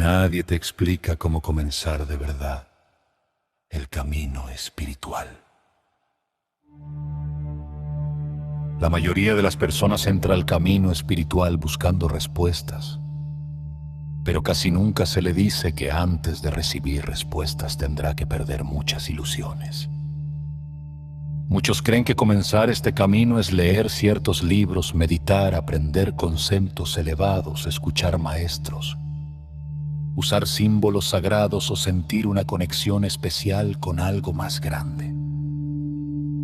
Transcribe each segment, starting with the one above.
Nadie te explica cómo comenzar de verdad el camino espiritual. La mayoría de las personas entra al camino espiritual buscando respuestas, pero casi nunca se le dice que antes de recibir respuestas tendrá que perder muchas ilusiones. Muchos creen que comenzar este camino es leer ciertos libros, meditar, aprender conceptos elevados, escuchar maestros, usar símbolos sagrados o sentir una conexión especial con algo más grande.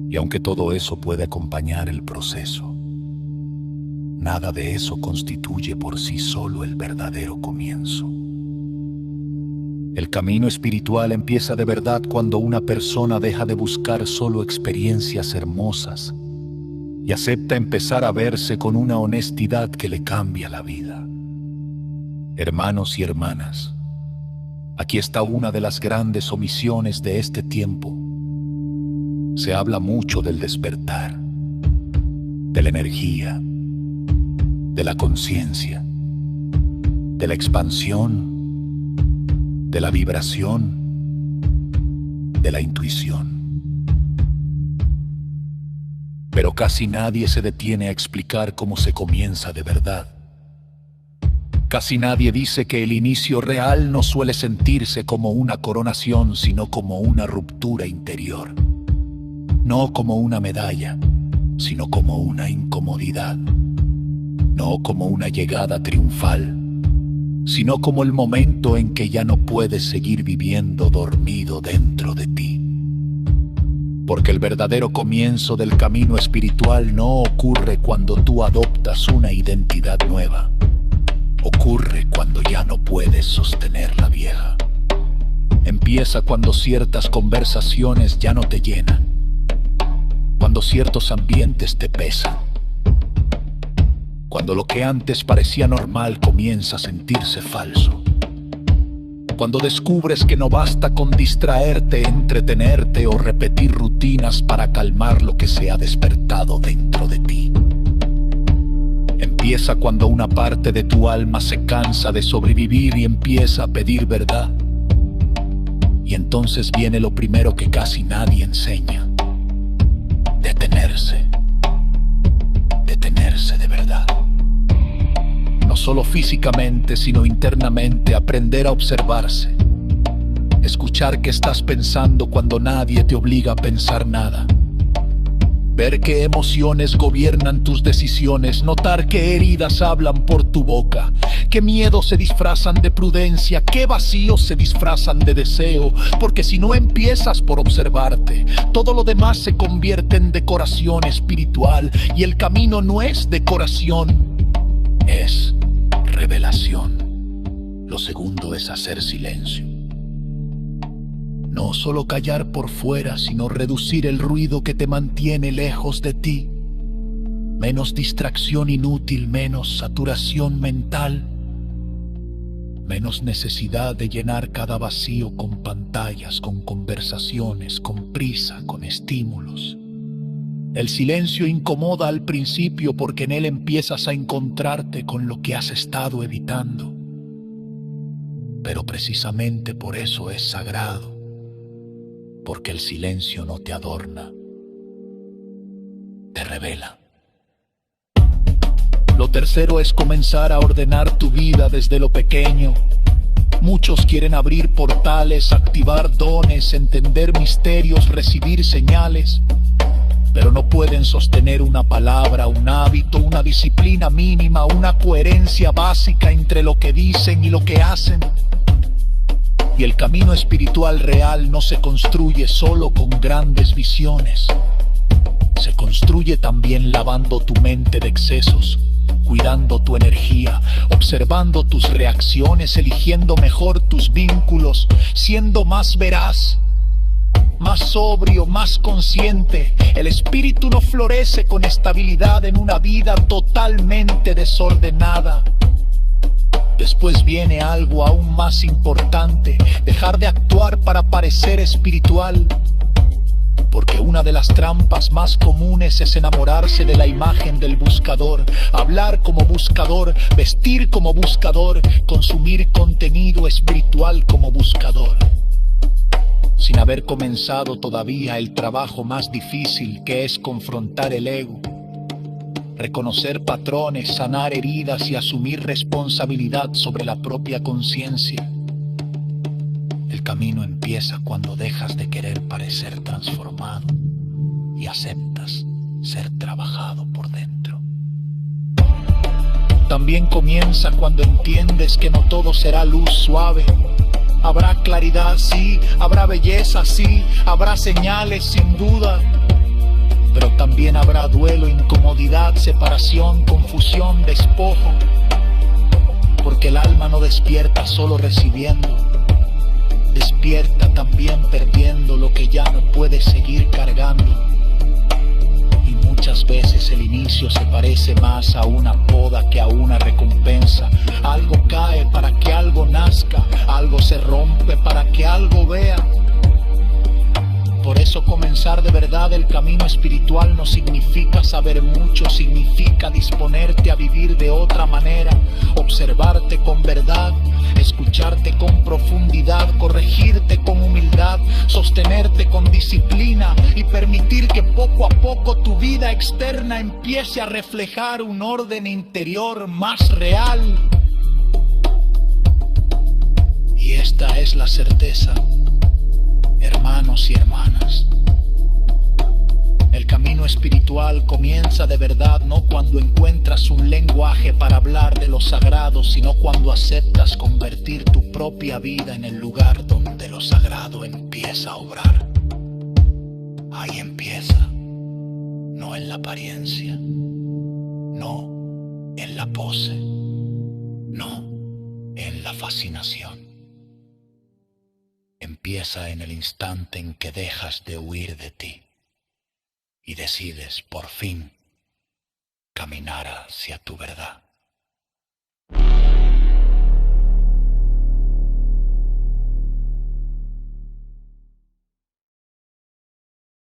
Y aunque todo eso puede acompañar el proceso, nada de eso constituye por sí solo el verdadero comienzo. El camino espiritual empieza de verdad cuando una persona deja de buscar solo experiencias hermosas y acepta empezar a verse con una honestidad que le cambia la vida. Hermanos y hermanas, aquí está una de las grandes omisiones de este tiempo. Se habla mucho del despertar, de la energía, de la conciencia, de la expansión, de la vibración, de la intuición. Pero casi nadie se detiene a explicar cómo se comienza de verdad. Casi nadie dice que el inicio real no suele sentirse como una coronación, sino como una ruptura interior. No como una medalla, sino como una incomodidad. No como una llegada triunfal, sino como el momento en que ya no puedes seguir viviendo dormido dentro de ti. Porque el verdadero comienzo del camino espiritual no ocurre cuando tú adoptas una identidad nueva. Ocurre cuando ya no puedes sostener la vieja. Empieza cuando ciertas conversaciones ya no te llenan, cuando ciertos ambientes te pesan, cuando lo que antes parecía normal comienza a sentirse falso, cuando descubres que no basta con distraerte, entretenerte o repetir rutinas para calmar lo que se ha despertado dentro de ti. Empieza cuando una parte de tu alma se cansa de sobrevivir y empieza a pedir verdad. Y entonces viene lo primero que casi nadie enseña: detenerse. Detenerse de verdad. No solo físicamente, sino internamente, aprender a observarse. Escuchar qué estás pensando cuando nadie te obliga a pensar nada. Ver qué emociones gobiernan tus decisiones, notar qué heridas hablan por tu boca, qué miedos se disfrazan de prudencia, qué vacíos se disfrazan de deseo, porque si no empiezas por observarte, todo lo demás se convierte en decoración espiritual, y el camino no es decoración, es revelación. Lo segundo es hacer silencio. No solo callar por fuera, sino reducir el ruido que te mantiene lejos de ti. Menos distracción inútil, menos saturación mental, menos necesidad de llenar cada vacío con pantallas, con conversaciones, con prisa, con estímulos. El silencio incomoda al principio porque en él empiezas a encontrarte con lo que has estado evitando. Pero precisamente por eso es sagrado. Porque el silencio no te adorna, te revela. Lo tercero es comenzar a ordenar tu vida desde lo pequeño. Muchos quieren abrir portales, activar dones, entender misterios, recibir señales, pero no pueden sostener una palabra, un hábito, una disciplina mínima, una coherencia básica entre lo que dicen y lo que hacen. Y el camino espiritual real no se construye solo con grandes visiones. Se construye también lavando tu mente de excesos, cuidando tu energía, observando tus reacciones, eligiendo mejor tus vínculos, siendo más veraz, más sobrio, más consciente. El espíritu no florece con estabilidad en una vida totalmente desordenada. Después viene algo aún más importante: dejar de actuar para parecer espiritual. Porque una de las trampas más comunes es enamorarse de la imagen del buscador, hablar como buscador, vestir como buscador, consumir contenido espiritual como buscador, sin haber comenzado todavía el trabajo más difícil, que es confrontar el ego, reconocer patrones, sanar heridas y asumir responsabilidad sobre la propia conciencia. El camino empieza cuando dejas de querer parecer transformado y aceptas ser trabajado por dentro. También comienza cuando entiendes que no todo será luz suave. Habrá claridad, sí, habrá belleza, sí, habrá señales, sin duda. Pero también habrá duelo, incomodidad, separación, confusión, despojo. Porque el alma no despierta solo recibiendo. Despierta también perdiendo lo que ya no puede seguir cargando. Y muchas veces el inicio se parece más a una poda que a una recompensa. Algo cae para que algo nazca, algo se rompe para que algo vea. Por eso comenzar de verdad el camino espiritual no significa saber mucho, significa disponerte a vivir de otra manera, observarte con verdad, escucharte con profundidad, corregirte con humildad, sostenerte con disciplina y permitir que poco a poco tu vida externa empiece a reflejar un orden interior más real. Y esta es la certeza, hermanos y hermanas. El camino espiritual comienza de verdad no cuando encuentras un lenguaje para hablar de lo sagrado, sino cuando aceptas convertir tu propia vida en el lugar donde lo sagrado empieza a obrar. Ahí empieza, no en la apariencia, no en la pose, no en la fascinación. Empieza en el instante en que dejas de huir de ti y decides por fin caminar hacia tu verdad.